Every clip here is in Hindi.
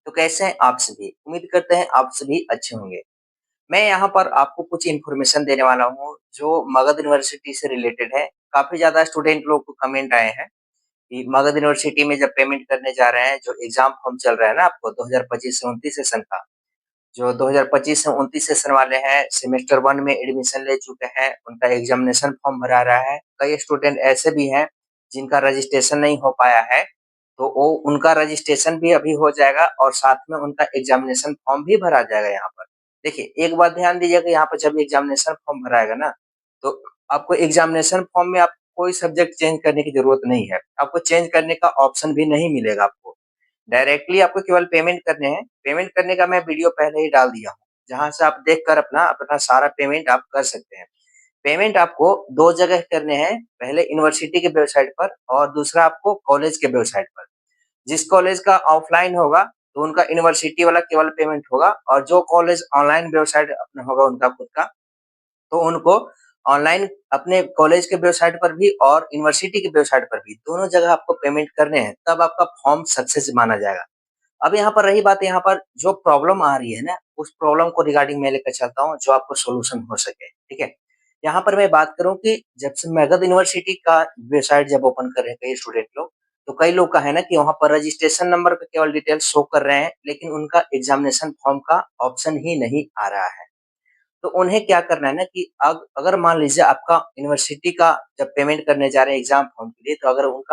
तो कैसे हैं आप सभी? उम्मीद करते हैं आप सभी अच्छे होंगे। मैं यहाँ पर आपको कुछ इन्फॉर्मेशन देने वाला हूँ जो मगध यूनिवर्सिटी से रिलेटेड है। काफ़ी ज़्यादा स्टूडेंट लोग को कमेंट आए हैं कि मगध यूनिवर्सिटी में जब पेमेंट करने जा रहे हैं, जो एग्ज़ाम फॉर्म चल रहा है ना आपको 2025 से 29 सेशन का, जो 2025 से 29 सेशन वाले हैं, सेमेस्टर 1 में एडमिशन ले चुके हैं, उनका एग्ज़ामिनेशन फॉर्म भरा रहा है। कई स्टूडेंट ऐसे भी हैं जिनका रजिस्ट्रेशन नहीं हो पाया है, तो वो उनका रजिस्ट्रेशन भी अभी हो जाएगा और साथ में उनका एग्ज़ामिनेशन फॉर्म भी भरा जाएगा यहाँ पर। देखिए, एक बात ध्यान दीजिएगा यहाँ पर जब एग्ज़ामिनेशन फॉर्म भराएगा ना, तो आपको एग्ज़ामिनेशन फॉर्म में आप कोई सब्जेक्ट चेंज करने की ज़रूरत नहीं है। आपको चेंज करने का ऑप्शन भी नहीं मिलेगा आपको। डायरेक्टली आपको केवल पेमेंट करने हैं। पेमेंट करने का मैं वीडियो पहले ही डाल दिया हूँ, जहाँ से आप देखकर अपना अपना सारा पेमेंट आप कर सकते हैं। पेमेंट आपको 2 जगह करने हैं, पहले यूनिवर्सिटी के वेबसाइट पर और दूसरा आपको कॉलेज के वेबसाइट पर। जिस कॉलेज का ऑफलाइन होगा, तो उनका यूनिवर्सिटी वाला केवल पेमेंट होगा और जो कॉलेज ऑनलाइन वेबसाइट अपना होगा उनका खुद का, तो उनको ऑनलाइन अपने कॉलेज के वेबसाइट पर भी और यूनिवर्सिटी के वेबसाइट पर भी, दोनों जगह आपको पेमेंट करने हैं, तब आपका फॉर्म सक्सेस माना जाएगा। अब यहाँ पर रही बात यहाँ पर जो प्रॉब्लम आ रही है ना, उस प्रॉब्लम को रिगार्डिंग मैं लेकर चलता हूँ जो आपको सॉल्यूशन हो सके, ठीक है? यहाँ पर मैं बात करूँ कि जब से मगध यूनिवर्सिटी का वेबसाइट जब ओपन कर रहे हैं कई स्टूडेंट लोग, तो कई लोग का है ना कि वहाँ पर रजिस्ट्रेशन नंबर पे केवल डिटेल्स शो कर रहे हैं, लेकिन उनका एग्जामिनेशन फॉर्म का ऑप्शन ही नहीं आ रहा है। तो उन्हें क्या करना है ना कि अगर मान लीजिए आपका यूनिवर्सिटी का जब पेमेंट करने जा रहे हैं एग्जाम फॉर्म के लिए, तो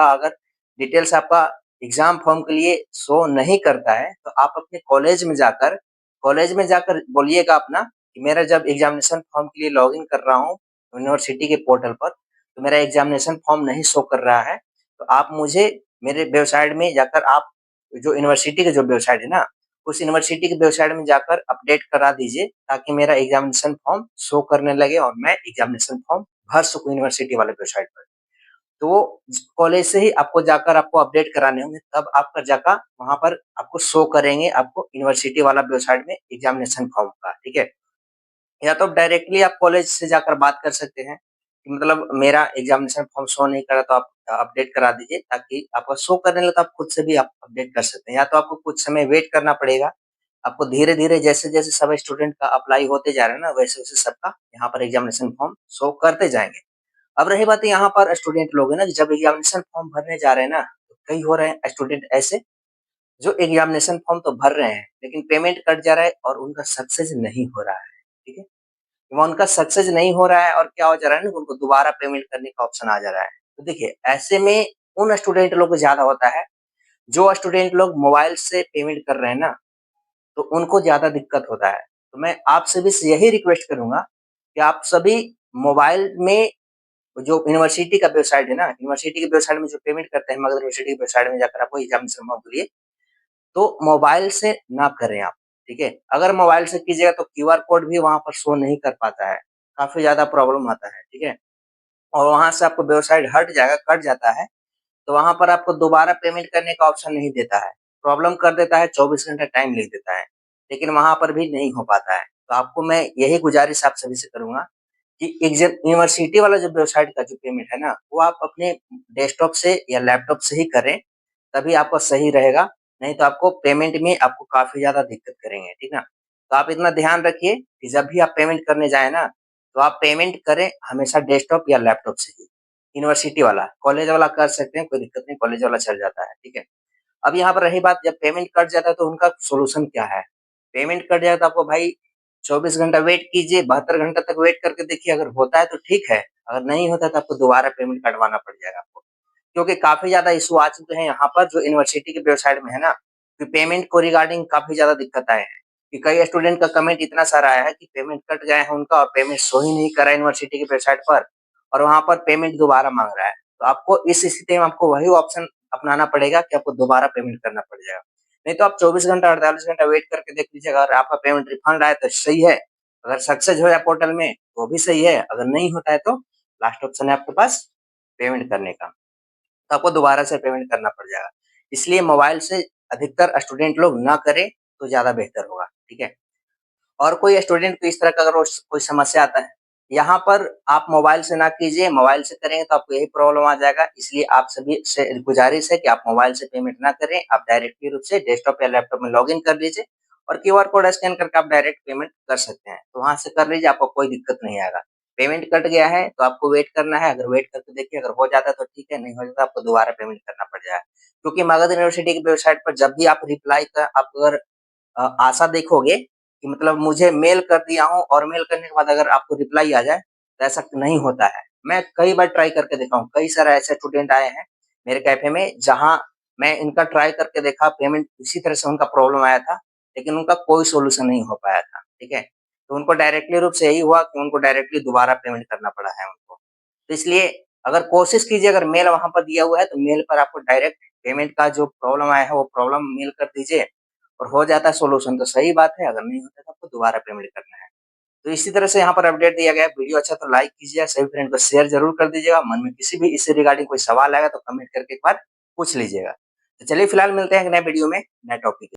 अगर डिटेल्स आपका एग्जाम फॉर्म के लिए शो नहीं करता है, तो आप अपने कॉलेज में जाकर बोलिएगा अपना कि मेरा जब एग्जामिनेशन फॉर्म के लिए लॉगिन कर रहा हूँ यूनिवर्सिटी के पोर्टल पर, तो मेरा एग्जामिनेशन फॉर्म नहीं शो कर रहा है, तो आप मुझे मेरे वेबसाइट में जाकर आप जो यूनिवर्सिटी का जो वेबसाइट है ना, उस यूनिवर्सिटी के वेबसाइट में जाकर अपडेट करा दीजिए ताकि मेरा एग्जामिनेशन फॉर्म शो करने लगे और मैं एग्जामिनेशन फॉर्म भर सकूँ यूनिवर्सिटी वाले वेबसाइट पर। तो वो कॉलेज से ही आपको जाकर आपको अपडेट कराने होंगे, तब आपका जाकर वहाँ पर आपको शो करेंगे आपको यूनिवर्सिटी वाला वेबसाइट में एग्जामिनेशन फॉर्म का, ठीक है? या तो डायरेक्टली आप कॉलेज से जाकर बात कर सकते हैं कि मतलब मेरा एग्जामिनेशन फॉर्म शो नहीं कर रहा, तो आप अपडेट करा दीजिए ताकि आपका शो करने लगे तो आप खुद से भी आप अपडेट कर सकते हैं। या तो आपको कुछ समय वेट करना पड़ेगा। आपको धीरे-धीरे जैसे-जैसे सब स्टूडेंट का अप्लाई होते जा रहा है ना, वैसे-वैसे सबका यहाँ पर एग्जामिनेशन फॉर्म शो करते जाएँगे। अब रही बात यहाँ पर स्टूडेंट लोग हैं ना, जब एग्जामिनेशन फॉर्म भरने जा रहे हैं ना, तो कई हो रहे हैं स्टूडेंट ऐसे जो एग्जामिनेशन फॉर्म तो भर रहे हैं, लेकिन पेमेंट कट जा रहा है और उनका सक्सेस नहीं हो रहा है, ठीक है? वहाँ उनका सक्सेस नहीं हो रहा है और क्या हो जा रहा है ना, उनको दोबारा पेमेंट करने का ऑप्शन आ जा रहा है। तो देखिए, ऐसे में उन स्टूडेंट लोग को ज़्यादा होता है, जो स्टूडेंट लोग मोबाइल से पेमेंट कर रहे हैं ना, तो उनको ज़्यादा दिक्कत होता है। तो मैं आप सभी से यही रिक्वेस्ट करूँगा कि आप सभी मोबाइल में जो यूनिवर्सिटी का वेबसाइट है ना, यूनिवर्सिटी की वेबसाइट में जो पेमेंट करते हैं, मगध यूनिवर्सिटी की वेबसाइट में जाकर आपको एग्ज़ामिनेशन फॉर्म के लिए, तो मोबाइल से ना करें आप, ठीक है? अगर मोबाइल से कीजिएगा तो क्यूआर कोड भी वहाँ पर शो नहीं कर पाता है, काफ़ी ज़्यादा प्रॉब्लम आता है, ठीक है? और वहाँ से आपको वेबसाइट हट जाएगा, कट जाता है, तो वहाँ पर आपको दोबारा पेमेंट करने का ऑप्शन नहीं देता है। प्रॉब्लम कर देता है, 24 घंटा टाइम लिख देता है, लेकिन वहाँ पर भी नहीं हो पाता है। तो आपको मैं यही गुज़ारिश आप सभी से करूँगा कि यूनिवर्सिटी वाला जो वेबसाइट का जो पेमेंट है ना, वो आप अपने डेस्कटॉप से या लैपटॉप से ही करें, तभी आपका सही रहेगा, नहीं तो आपको पेमेंट में आपको काफ़ी ज़्यादा दिक्कत करेंगे, ठीक ना? तो आप इतना ध्यान रखिए कि जब भी आप पेमेंट करने जाएँ ना, तो आप पेमेंट करें हमेशा डेस्कटॉप या लैपटॉप से ही, यूनिवर्सिटी वाला, कॉलेज वाला कर सकते हैं, कोई दिक्कत नहीं, कॉलेज वाला चल जाता है, ठीक है? अब यहाँ पर रही बात जब पेमेंट कट जाता है तो उनका सॉल्यूशन क्या है? पेमेंट कट जाए तो आपको भाई 24 घंटा वेट कीजिए, 72 घंटा तक वेट करके देखिए, अगर होता है तो ठीक है, अगर नहीं होता है तो आपको दोबारा पेमेंट कटवाना पड़ जाएगा आपको। क्योंकि काफ़ी ज़्यादा इश्यू आ चुके हैं यहाँ पर जो यूनिवर्सिटी की वेबसाइट में है ना, कि पेमेंट को रिगार्डिंग काफ़ी ज़्यादा दिक्कत आए हैं, कि कई स्टूडेंट का कमेंट इतना सारा आया है कि पेमेंट कट गया है उनका और पेमेंट शो ही नहीं कर रहा है यूनिवर्सिटी की वेबसाइट पर और वहाँ पर पेमेंट दोबारा माँग रहा है। तो आपको इस स्थिति में आपको वही ऑप्शन अपनाना पड़ेगा कि आपको दोबारा पेमेंट करना पड़ जाएगा। नहीं तो आप 24 घंटा, 48 घंटा वेट करके देख लीजिएगा, अगर आपका पेमेंट रिफंड आए तो सही है, अगर सक्सेस हो जाए पोर्टल में तो भी सही है, अगर नहीं होता है तो लास्ट ऑप्शन है आपके पास पेमेंट करने का। तो आपको दोबारा से पेमेंट करना पड़ जाएगा। इसलिए मोबाइल से अधिकतर स्टूडेंट लोग ना करें तो ज़्यादा बेहतर होगा, ठीक है? और कोई स्टूडेंट को इस तरह का अगर कोई समस्या आता है यहाँ पर आप मोबाइल से ना कीजिए, मोबाइल से करेंगे तो आपको यही प्रॉब्लम आ जाएगा, इसलिए आप सभी से गुज़ारिश है कि आप मोबाइल से पेमेंट ना करें, आप डायरेक्टली रूप से डेस्कटॉप या लैपटॉप में लॉगिन कर लीजिए और क्यूआर कोड स्कैन करके आप डायरेक्ट पेमेंट कर सकते हैं। तो वहाँ से कर लीजिए, आपको कोई दिक्कत नहीं आएगा। पेमेंट कट गया है तो आपको वेट करना है, अगर वेट करके देखिए अगर हो जाता है तो ठीक है, नहीं हो जाता आपको दोबारा पेमेंट करना पड़ जाएगा। क्योंकि मगध यूनिवर्सिटी की वेबसाइट पर जब भी आप रिप्लाई का आप अगर आशा देखोगे कि मतलब मुझे मेल कर दिया हूँ और मेल करने के बाद अगर आपको रिप्लाई आ जाए, तो ऐसा नहीं होता है। मैं कई बार ट्राई करके देखा हूँ, कई सारे ऐसे स्टूडेंट आए हैं मेरे कैफ़े में जहाँ मैं इनका ट्राई करके देखा पेमेंट इसी तरह से उनका प्रॉब्लम आया था, लेकिन उनका कोई सॉल्यूशन नहीं हो पाया था, ठीक है? तो उनको डायरेक्टली रूप से यही हुआ कि उनको डायरेक्टली दोबारा पेमेंट करना पड़ा है उनको। तो इसलिए अगर कोशिश कीजिए अगर मेल वहाँ पर दिया हुआ है तो मेल पर आपको डायरेक्ट पेमेंट का जो प्रॉब्लम आया है वो प्रॉब्लम मेल कर दीजिए और हो जाता है सॉल्यूशन तो सही बात है, अगर नहीं होता तो आपको दोबारा पेमेंट करना है। तो इसी तरह से यहाँ पर अपडेट दिया गया है, वीडियो अच्छा तो लाइक कीजिए, सभी फ्रेंड को शेयर ज़रूर कर दीजिएगा, मन में किसी भी इससे रिगार्डिंग कोई सवाल आएगा तो कमेंट करके एक बार पूछ लीजिएगा। तो चलिए फिलहाल मिलते हैं एक नए वीडियो में, नए टॉपिक